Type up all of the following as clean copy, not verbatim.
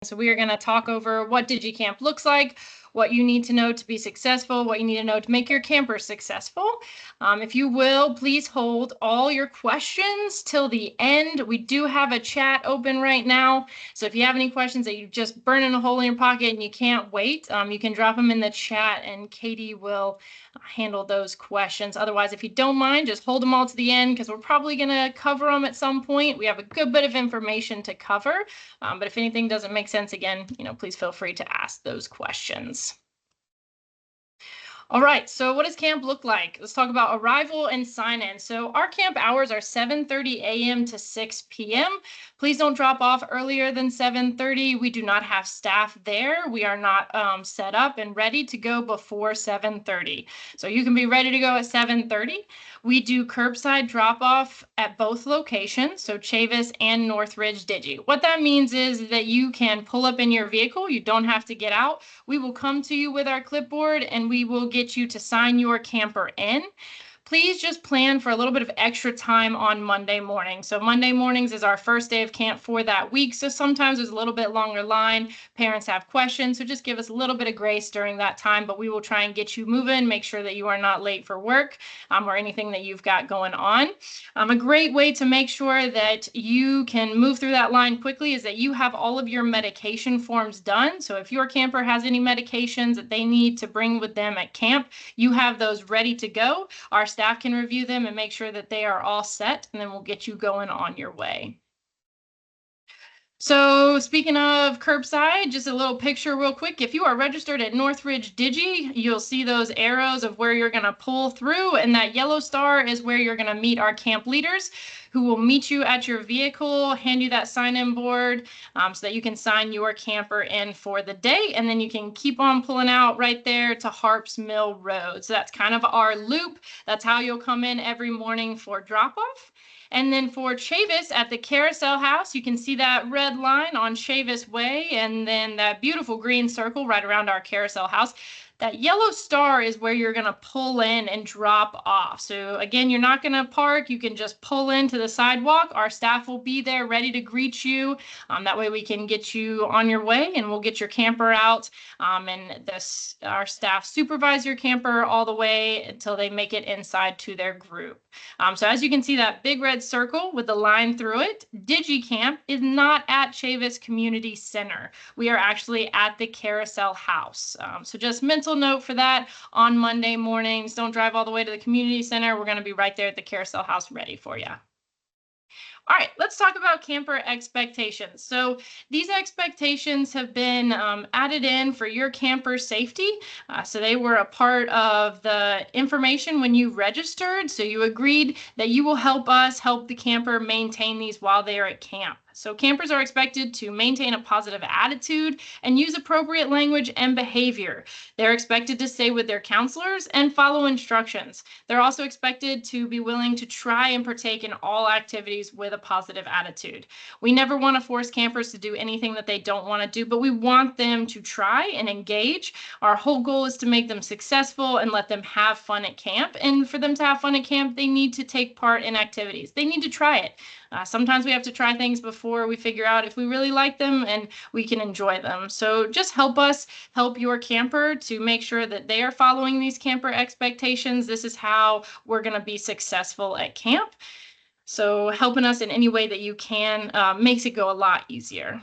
So we are going to talk over what DigiCamp looks like, what you need to know to be successful, what you need to know to make your camper successful. If you will, please hold all your questions till the end. We do have a chat open right now. So if you have any questions that you just burn in a hole in your pocket and you can't wait, you can drop them in the chat and Katie will handle those questions. Otherwise, if you don't mind, just hold them all to the end because we're probably going to cover them at some point. We have a good bit of information to cover, but if anything doesn't make sense again, please feel free to ask those questions. All right, so what does camp look like? Let's talk about arrival and sign-in. So our camp hours are 7:30 a.m. to 6 p.m. Please don't drop off earlier than 7:30. We do not have staff there. We are not set up and ready to go before 7:30. So you can be ready to go at 7:30. We do curbside drop-off at both locations, so Chavis and Northridge DIGI. What that means is that you can pull up in your vehicle. You don't have to get out. We will come to you with our clipboard and we will get you to sign your camper in. Please just plan for a little bit of extra time on Monday morning. So Monday mornings is our first day of camp for that week. So sometimes there's a little bit longer line. Parents have questions. So just give us a little bit of grace during that time, but we will try and get you moving, make sure that you are not late for work or anything that you've got going on. A great way to make sure that you can move through that line quickly is that you have all of your medication forms done. So if your camper has any medications that they need to bring with them at camp, you have those ready to go. Our staff can review them and make sure that they are all set, and then we'll get you going on your way. So speaking of curbside, just a little picture real quick. If you are registered at Northridge DIGI, you'll see those arrows of where you're going to pull through, and that yellow star is where you're going to meet our camp leaders who will meet you at your vehicle, hand you that sign-in board so that you can sign your camper in for the day, and then you can keep on pulling out right there to Harps Mill Road. So that's kind of our loop. That's how you'll come in every morning for drop-off. And then for Chavis at the Carousel House, you can see that red line on Chavis Way and then that beautiful green circle right around our Carousel House. That yellow star is where you're going to pull in and drop off. So again, you're not going to park. You can just pull into the sidewalk. Our staff will be there ready to greet you. That way we can get you on your way and we'll get your camper out. And our staff supervise your camper all the way until they make it inside to their group. So as you can see that big red circle with the line through it, DigiCamp is not at Chavis Community Center. We are actually at the Carousel House. So just mental note for that on Monday mornings. Don't drive all the way to the community center. We're going to be right there at the Carousel House ready for you. All right, let's talk about camper expectations. So these expectations have been added in for your camper safety. So they were a part of the information when you registered. So you agreed that you will help us help the camper maintain these while they are at camp. So campers are expected to maintain a positive attitude and use appropriate language and behavior. They're expected to stay with their counselors and follow instructions. They're also expected to be willing to try and partake in all activities with a positive attitude. We never want to force campers to do anything that they don't want to do, but we want them to try and engage. Our whole goal is to make them successful and let them have fun at camp. And for them to have fun at camp, they need to take part in activities. They need to try it. Sometimes we have to try things before we figure out if we really like them and we can enjoy them. So just help us help your camper to make sure that they are following these camper expectations. This is how we're going to be successful at camp. So helping us in any way that you can makes it go a lot easier.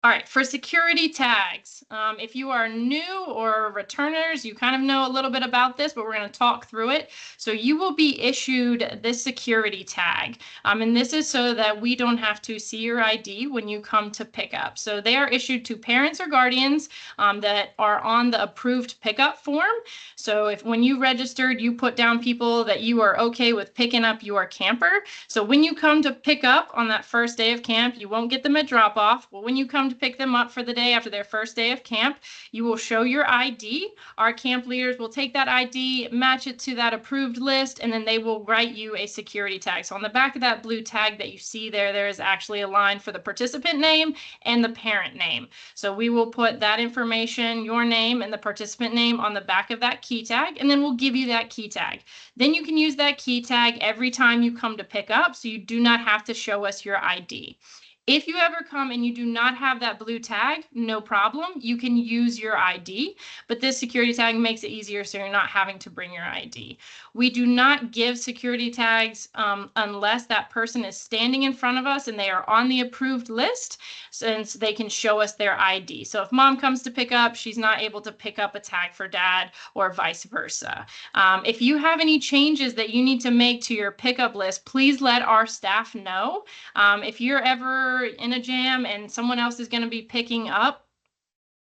All right, for security tags, if you are new or returners, you kind of know a little bit about this, but we're going to talk through it. So you will be issued this security tag, and this is so that we don't have to see your ID when you come to pick up. So they are issued to parents or guardians that are on the approved pickup form. So if when you registered, you put down people that you are okay with picking up your camper. So when you come to pick up on that first day of camp, you won't get them at drop off. Well, when you come to pick them up for the day after their first day of camp, you will show your ID. Our camp leaders will take that ID, match it to that approved list, and then they will write you a security tag. So on the back of that blue tag that you see there is actually a line for the participant name and the parent name. So we will put that information, your name and the participant name on the back of that key tag, and then we'll give you that key tag. Then you can use that key tag every time you come to pick up, so you do not have to show us your ID. If you ever come and you do not have that blue tag, no problem. You can use your ID, but this security tag makes it easier so you're not having to bring your ID. We do not give security tags unless that person is standing in front of us and they are on the approved list, since they can show us their ID. So if mom comes to pick up, she's not able to pick up a tag for dad or vice versa. If you have any changes that you need to make to your pickup list, please let our staff know. If you're ever in a jam and someone else is going to be picking up,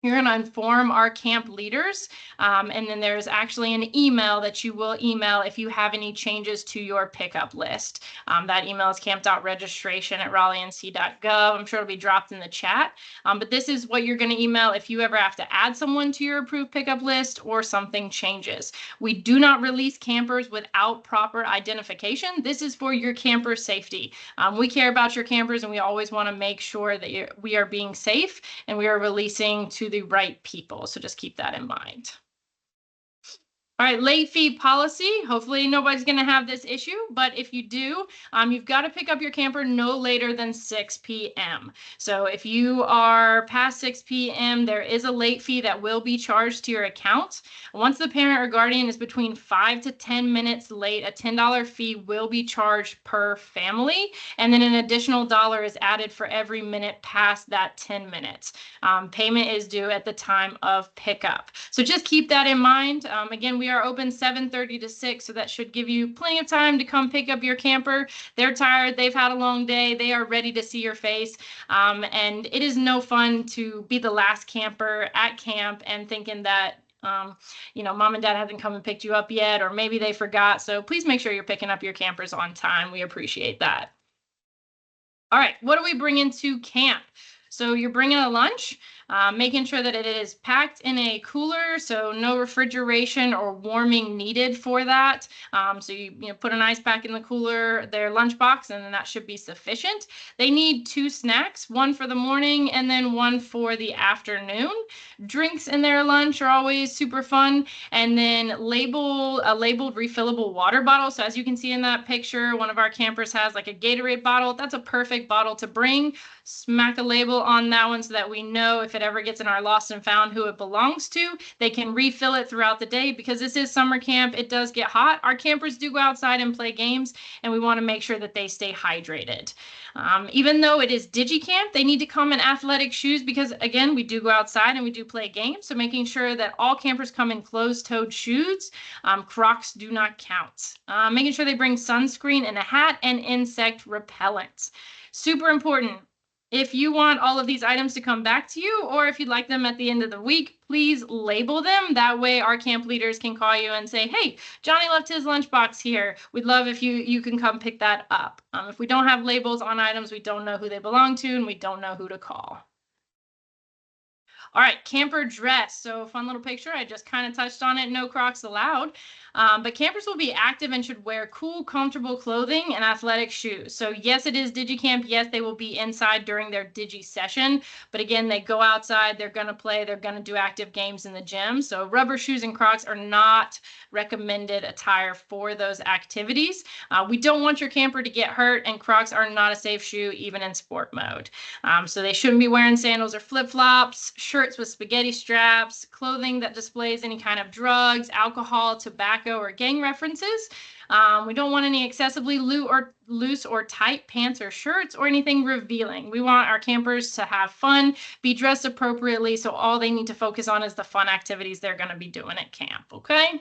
you're going to inform our camp leaders, and then there's actually an email that you will email if you have any changes to your pickup list. That email is camp.registration@raleighnc.gov. I'm sure it'll be dropped in the chat, but this is what you're going to email if you ever have to add someone to your approved pickup list or something changes. We do not release campers without proper identification. This is for your camper safety. We care about your campers, and we always want to make sure that we are being safe and we are releasing to the right people. So just keep that in mind. All right, late fee policy. Hopefully nobody's going to have this issue, but if you do, you've got to pick up your camper no later than 6 p.m. So if you are past 6 p.m., there is a late fee that will be charged to your account. Once the parent or guardian is between 5 to 10 minutes late, a $10 fee will be charged per family, and then an additional $1 is added for every minute past that 10 minutes. Payment is due at the time of pickup. So just keep that in mind. Again, we are open 7:30 to 6, so that should give you plenty of time to come pick up your camper. They're tired, they've had a long day, they are ready to see your face, and it is no fun to be the last camper at camp and thinking that mom and dad hasn't come and picked you up yet, or maybe they forgot. So please make sure you're picking up your campers on time. We appreciate that. All right, what do we bring into camp? So you're bringing a lunch, making sure that it is packed in a cooler, so no refrigeration or warming needed for that. So you put an ice pack in the cooler, their lunchbox, and then that should be sufficient. They need 2 snacks, one for the morning and then one for the afternoon. Drinks in their lunch are always super fun, and then a labeled refillable water bottle. So as you can see in that picture, one of our campers has like a Gatorade bottle. That's a perfect bottle to bring. Smack a label on that one so that we know if it ever gets in our lost and found who it belongs to. They can refill it throughout the day because this is summer camp. It does get hot. Our campers do go outside and play games, and we want to make sure that they stay hydrated. Even though it is DIGI camp, they need to come in athletic shoes because, again, we do go outside and we do play games. So making sure that all campers come in closed-toed shoes. Crocs do not count. Making sure they bring sunscreen and a hat and insect repellent. Super important. If you want all of these items to come back to you, or if you'd like them at the end of the week, please label them. That way our camp leaders can call you and say, hey, Johnny left his lunchbox here. We'd love if you can come pick that up. If we don't have labels on items, we don't know who they belong to, and we don't know who to call. All right, camper dress. So fun little picture. I just kind of touched on it. No Crocs allowed. But campers will be active and should wear cool, comfortable clothing and athletic shoes. So yes, it is DIGI camp. Yes, they will be inside during their DIGI session. But again, they go outside. They're going to play. They're going to do active games in the gym. So rubber shoes and Crocs are not recommended attire for those activities. We don't want your camper to get hurt, and Crocs are not a safe shoe even in sport mode. So they shouldn't be wearing sandals or flip-flops, shirts with spaghetti straps, clothing that displays any kind of drugs, alcohol, tobacco, or gang references. We don't want any excessively loose or tight pants or shirts or anything revealing. We want our campers to have fun, be dressed appropriately, so all they need to focus on is the fun activities they're going to be doing at camp, okay?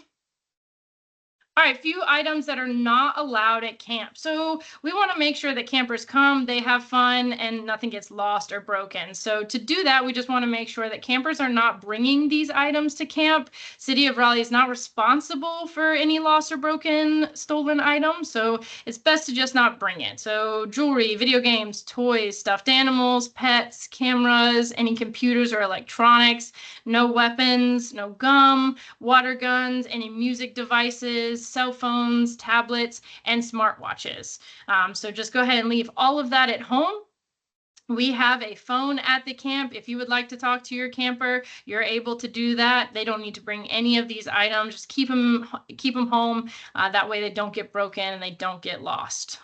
All right, few items that are not allowed at camp. So we want to make sure that campers come, they have fun, and nothing gets lost or broken. So to do that, we just want to make sure that campers are not bringing these items to camp. City of Raleigh is not responsible for any lost or broken, stolen items, so it's best to just not bring it. So jewelry, video games, toys, stuffed animals, pets, cameras, any computers or electronics, no weapons, no gum, water guns, any music devices, cell phones, tablets, and smartwatches. So just go ahead and leave all of that at home. We have a phone at the camp. If you would like to talk to your camper, you're able to do that. They don't need to bring any of these items. Just keep them home. That way they don't get broken and they don't get lost.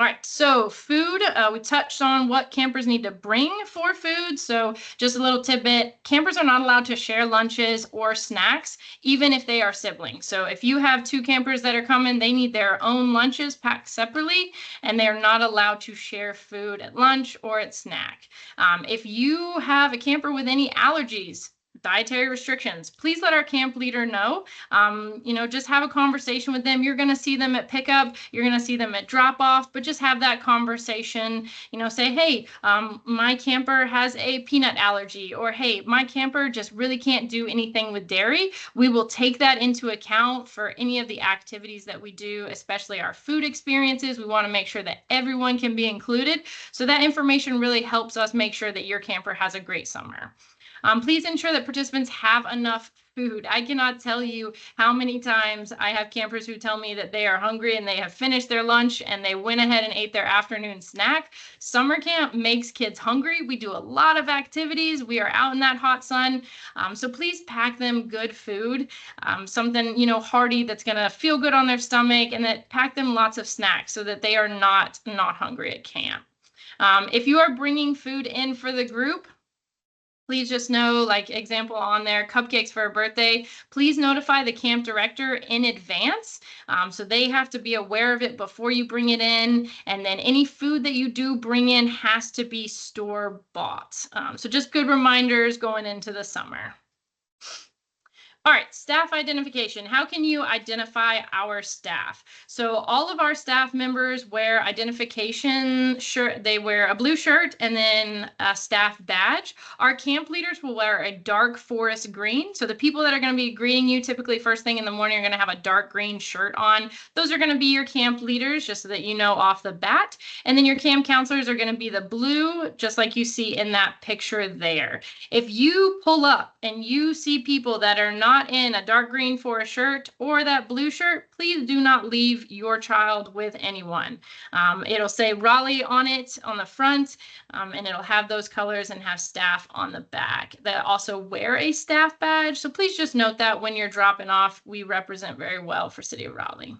All right, so food, we touched on what campers need to bring for food. So just a little tidbit, campers are not allowed to share lunches or snacks, even if they are siblings. So if you have two campers that are coming, they need their own lunches packed separately, and they're not allowed to share food at lunch or at snack. If you have a camper with any allergies, dietary restrictions, please let our camp leader know. Just have a conversation with them. You're going to see them at pickup, you're going to see them at drop off, but just have that conversation. Say, hey, my camper has a peanut allergy, or hey, my camper just really can't do anything with dairy. We will take that into account for any of the activities that we do, especially our food experiences. We want to make sure that everyone can be included. So that information really helps us make sure that your camper has a great summer. Please ensure that participants have enough food. I cannot tell you how many times I have campers who tell me that they are hungry and they have finished their lunch and they went ahead and ate their afternoon snack. Summer camp makes kids hungry. We do a lot of activities. We are out in that hot sun. So please pack them good food, something, hearty that's going to feel good on their stomach, and that pack them lots of snacks so that they are not hungry at camp. If you are bringing food in for the group, please just know, like example on there, cupcakes for a birthday, please notify the camp director in advance. So they have to be aware of it before you bring it in. And then any food that you do bring in has to be store bought. So just good reminders going into the summer. All right, staff identification. How can you identify our staff? So all of our staff members wear identification shirt. They wear a blue shirt and then a staff badge. Our camp leaders will wear a dark forest green. So the people that are going to be greeting you typically first thing in the morning are going to have a dark green shirt on. Those are going to be your camp leaders, just so that you know off the bat. And then your camp counselors are going to be the blue, just like you see in that picture there. If you pull up and you see people that are not in a dark green forest shirt or that blue shirt, please do not leave your child with anyone. It'll say Raleigh on it on the front, and it'll have those colors and have staff on the back that also wear a staff badge. So please just note that when you're dropping off, we represent very well for City of Raleigh.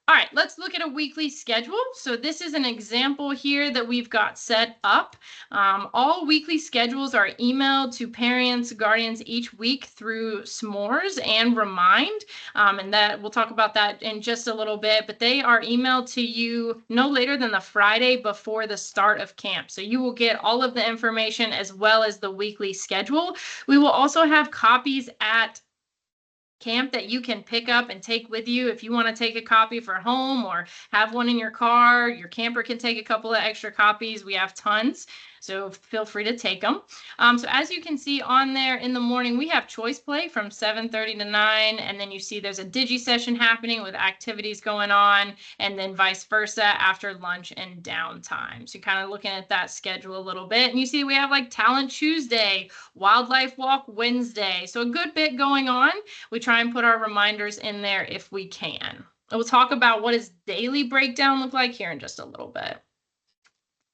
All right, let's look at a weekly schedule. So this is an example here that we've got set up. All weekly schedules are emailed to parents, guardians each week through S'mores and Remind. And that we'll talk about that in just a little bit, but they are emailed to you no later than the Friday before the start of camp. So you will get all of the information as well as the weekly schedule. We will also have copies at camp that you can pick up and take with you. If you want to take a copy for home or have one in your car, your camper can take a couple of extra copies. We have tons, so feel free to take them. So as you can see on there in the morning, we have choice play from 7:30 to 9, and then you see there's a DIGI session happening with activities going on, and then vice versa after lunch and downtime. So you're kind of looking at that schedule a little bit, and you see we have like Talent Tuesday, Wildlife Walk Wednesday, so a good bit going on. We try and put our reminders in there if we can. We'll talk about what does daily breakdown look like here in just a little bit.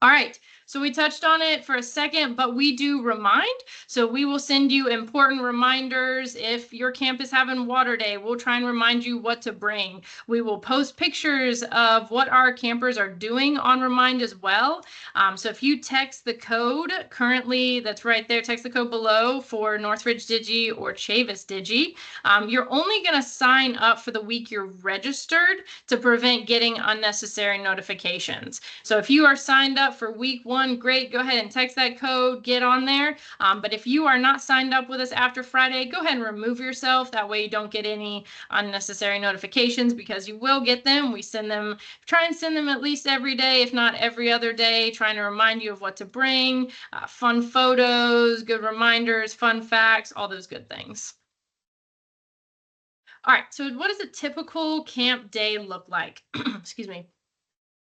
All right, so we touched on it for a second, but we do remind. So we will send you important reminders. If your camp is having water day, we'll try and remind you what to bring. We will post pictures of what our campers are doing on Remind as well. So if you text the code currently, that's right there, text the code below for Northridge DIGI or Chavis DIGI, you're only going to sign up for the week you're registered to prevent getting unnecessary notifications. So if you are signed up for week 1, great, go ahead and text that code, get on there. But if you are not signed up with us after Friday, go ahead and remove yourself. That way you don't get any unnecessary notifications, because you will get them. We send them, try and send them at least every day, if not every other day, trying to remind you of what to bring, fun photos, good reminders, fun facts, all those good things. All right, so what does a typical camp day look like? Excuse me.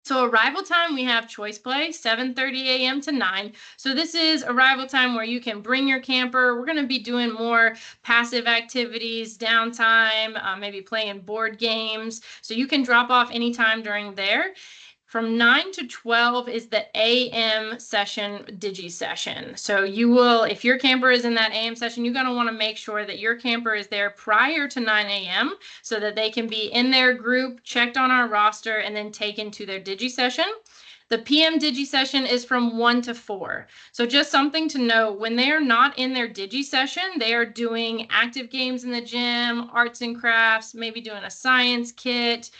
So arrival time, we have choice play, 7:30 a.m. to 9. So this is arrival time where you can bring your camper. We're going to be doing more passive activities, downtime, maybe playing board games. So you can drop off anytime during there. From 9 to 12 is the AM session, Digi session. So you will, if your camper is in that AM session, you're going to want to make sure that your camper is there prior to 9 a.m. so that they can be in their group, checked on our roster, and then taken to their Digi session. The PM Digi session is from 1 to 4. So just something to know, when they are not in their Digi session, they are doing active games in the gym, arts and crafts, maybe doing a science kit.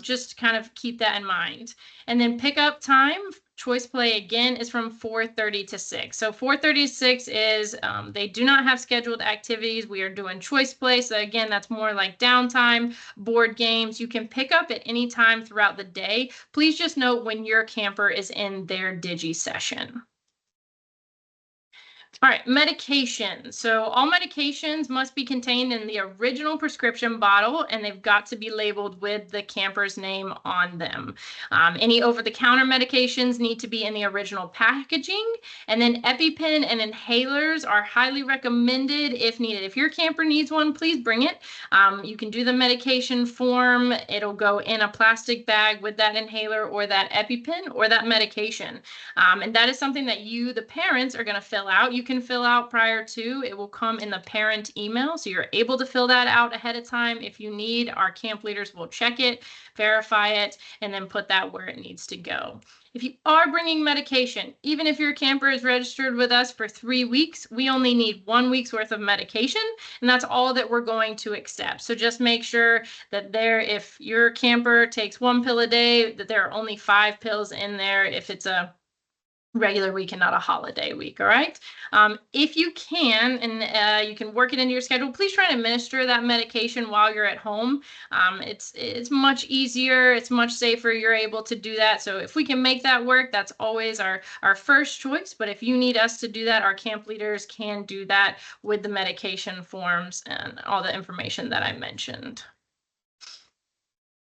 Just kind of keep that in mind. And then pickup time, choice play again, is from 4:30 to 6. So 4:30 to 6 is they do not have scheduled activities. We are doing choice play. So again, that's more like downtime, board games. You can pick up at any time throughout the day. Please just note when your camper is in their Digi session. All right, medication. So all medications must be contained in the original prescription bottle, and they've got to be labeled with the camper's name on them. Any over-the-counter medications need to be in the original packaging, and then EpiPen and inhalers are highly recommended if needed. If your camper needs one, please bring it. You can do the medication form. It'll go in a plastic bag with that inhaler or that EpiPen or that medication. And that is something that you, the parents, are going to fill out. You can fill out prior to. It will come in the parent email, so you're able to fill that out ahead of time. If you need, our camp leaders will check it, verify it, and then put that where it needs to go. If you are bringing medication, even if your camper is registered with us for 3 weeks, we only need 1 week's worth of medication, and that's all that we're going to accept. So just make sure that if your camper takes 1 pill a day, that there are only 5 pills in there if it's a regular week and not a holiday week. All right. If you can, and you can work it into your schedule, please try and administer that medication while you're at home. It's much easier. It's much safer. You're able to do that. So if we can make that work, that's always our first choice. But if you need us to do that, our camp leaders can do that with the medication forms and all the information that I mentioned.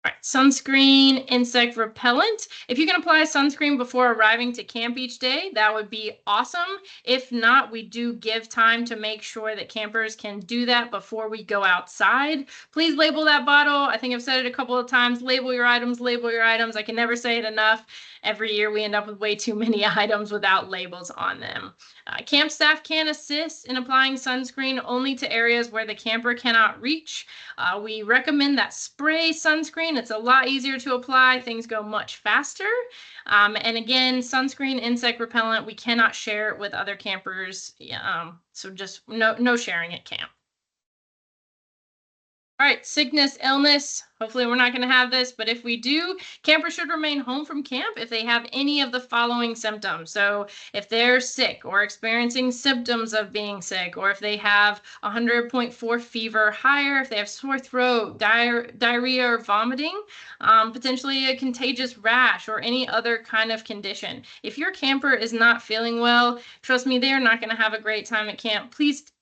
All right, sunscreen, insect repellent. If you can apply sunscreen before arriving to camp each day, that would be awesome. If not, we do give time to make sure that campers can do that before we go outside. Please label that bottle. I think I've said it a couple of times. Label your items, label your items. I can never say it enough. Every year we end up with way too many items without labels on them. Camp staff can assist in applying sunscreen only to areas where the camper cannot reach. We recommend that spray sunscreen. It's a lot easier to apply. Things go much faster. And again, sunscreen, insect repellent, we cannot share it with other campers. So just no sharing at camp. All right, sickness, illness. Hopefully we're not going to have this, but if we do, campers should remain home from camp if they have any of the following symptoms. So if they're sick or experiencing symptoms of being sick, or if they have 100.4 fever higher, if they have sore throat, diarrhea or vomiting, potentially a contagious rash or any other kind of condition. If your camper is not feeling well, trust me, they're not going to have a great time at camp. Please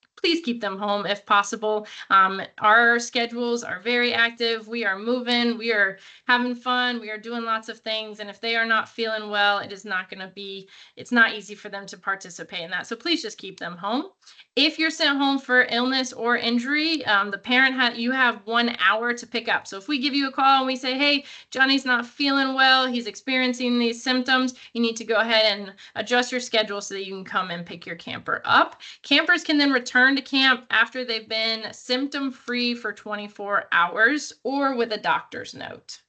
keep them home if possible. Our schedules are very active. We are moving. We are having fun. We are doing lots of things. And if they are not feeling well, it's not easy for them to participate in that. So please just keep them home. If you're sent home for illness or injury, the parent you have 1 hour to pick up. So if we give you a call and we say, hey, Johnny's not feeling well, he's experiencing these symptoms, you need to go ahead and adjust your schedule so that you can come and pick your camper up. Campers can then return to camp after they've been symptom-free for 24 hours or with a doctor's note.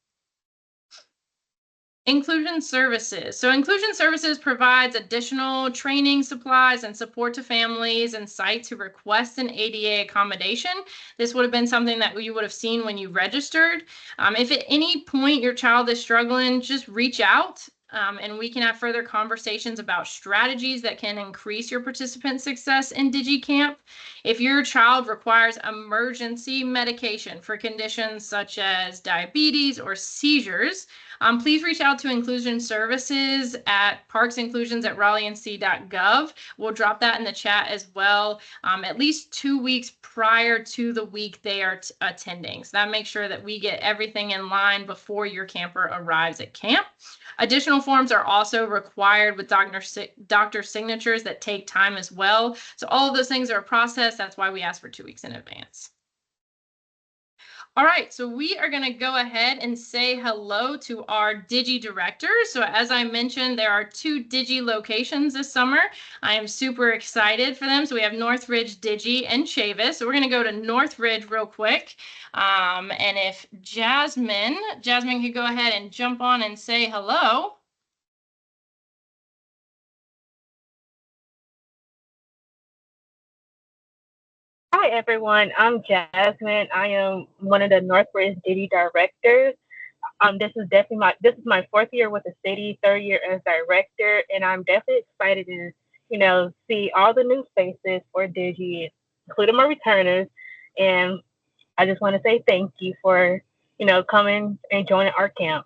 Inclusion services. So inclusion services provides additional training supplies and support to families and sites who request an ADA accommodation. This would have been something that you would have seen when you registered. If at any point your child is struggling, just reach out. And we can have further conversations about strategies that can increase your participant success in DigiCamp. If your child requires emergency medication for conditions such as diabetes or seizures, please reach out to Inclusion Services at parksinclusions@raleighnc.gov. We'll drop that in the chat as well, at least 2 weeks prior to the week they are attending. So that makes sure that we get everything in line before your camper arrives at camp. Additional forms are also required with doctor signatures that take time as well. So all of those things are a process. That's why we ask for 2 weeks in advance. All right, so we are going to go ahead and say hello to our DIGI directors. So as I mentioned, there are 2 DIGI locations this summer. I am super excited for them. So we have Northridge, DIGI, and Chavis. So we're going to go to Northridge real quick. And if Jasmine could go ahead and jump on and say hello. Hi, everyone. I'm Jasmine. I am one of the Northridge DIGI directors. This is my 4th year with the city, 3rd year as director, and I'm definitely excited to, see all the new faces for DIGI, including my returners. And I just want to say thank you for, coming and joining our camp.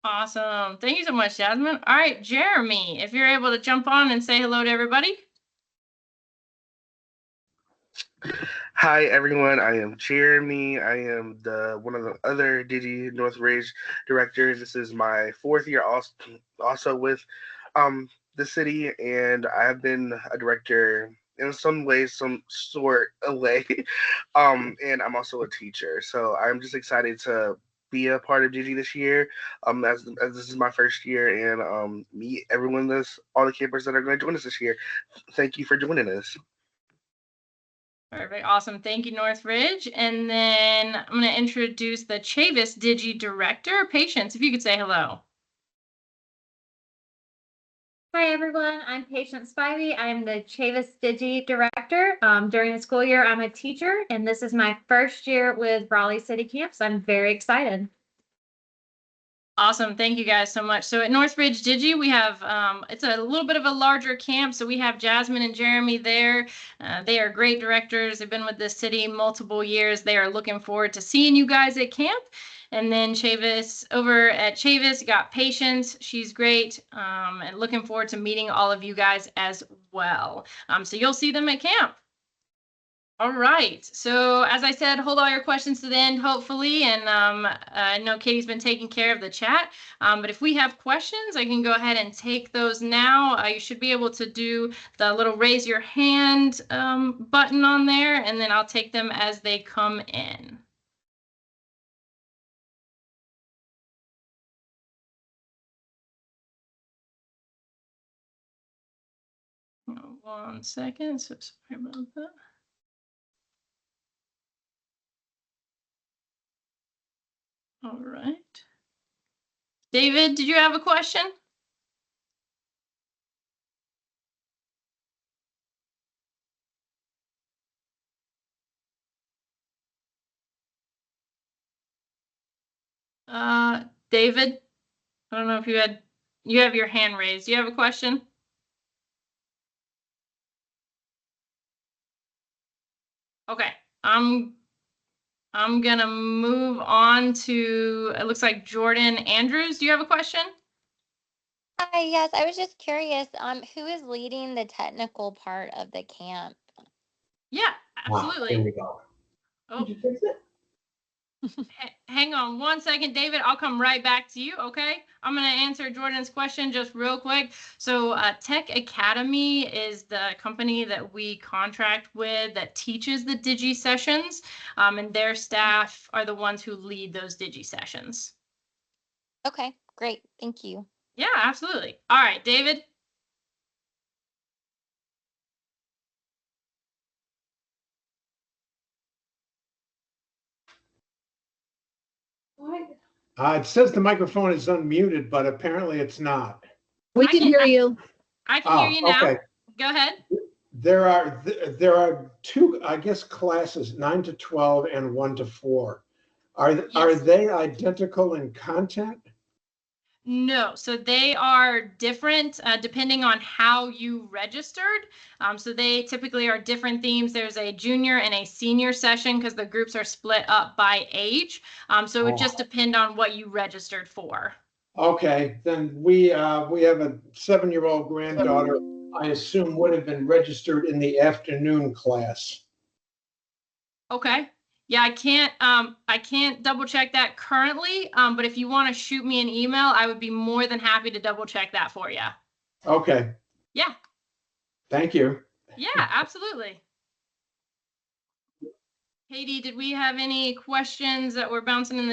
Awesome. Thank you so much, Jasmine. All right, Jeremy, if you're able to jump on and say hello to everybody. Hi everyone, I am Jeremy. I am one of the other DIGI Northridge directors. This is my 4th year also with the city, and I have been a director in some ways, some sort of way. And I'm also a teacher. So I'm just excited to be a part of DIGI this year. As this is my first year, and meet everyone all the campers that are going to join us this year. Thank you for joining us. Perfect. Awesome. Thank you, Northridge. And then I'm going to introduce the Chavis DIGI director. Patience, if you could say hello. Hi, everyone. I'm Patience Spivey. I'm the Chavis DIGI director. During the school year, I'm a teacher, and this is my first year with Raleigh City Camp, so I'm very excited. Awesome. Thank you guys so much. So at Northridge DIGI, we have, it's a little bit of a larger camp. So we have Jasmine and Jeremy there. They are great directors. They've been with this city multiple years. They are looking forward to seeing you guys at camp. And then Chavis, over at Chavis, got Patience. She's great. And looking forward to meeting all of you guys as well. So you'll see them at camp. All right. So as I said, hold all your questions to the end, hopefully. And I know Katie's been taking care of the chat. But if we have questions, I can go ahead and take those now. You should be able to do the little raise your hand button on there, and then I'll take them as they come in. One second. So sorry about that. All right. David, did you have a question? David, I don't know if you have your hand raised. Do you have a question? Okay, I'm gonna move on to, it looks like Jordan Andrews. Do you have a question? Hi, yes, I was just curious, who is leading the technical part of the camp? Yeah, absolutely. Here we go. Oh. Did you fix it? Hang on one second, David. I'll come right back to you, okay? I'm going to answer Jordan's question just real quick. So Tech Academy is the company that we contract with that teaches the DIGI sessions, and their staff are the ones who lead those DIGI sessions. Okay, great. Thank you. Yeah, absolutely. All right, David. It says the microphone is unmuted, but apparently it's not. We can hear you. I can hear you now. Okay. Go ahead. There are 2, I guess, classes, 9 to 12 and 1 to 4. Are they identical in content? No, so they are different depending on how you registered. So they typically are different themes. There's a junior and a senior session because the groups are split up by age. So it would just depend on what you registered for. Okay, then we have a 7-year-old granddaughter, I assume would have been registered in the afternoon class. Okay. Yeah, I can't double check that currently, but if you want to shoot me an email, I would be more than happy to double check that for you. Okay. Yeah. Thank you. Yeah, absolutely. Katie, did we have any questions that were bouncing in the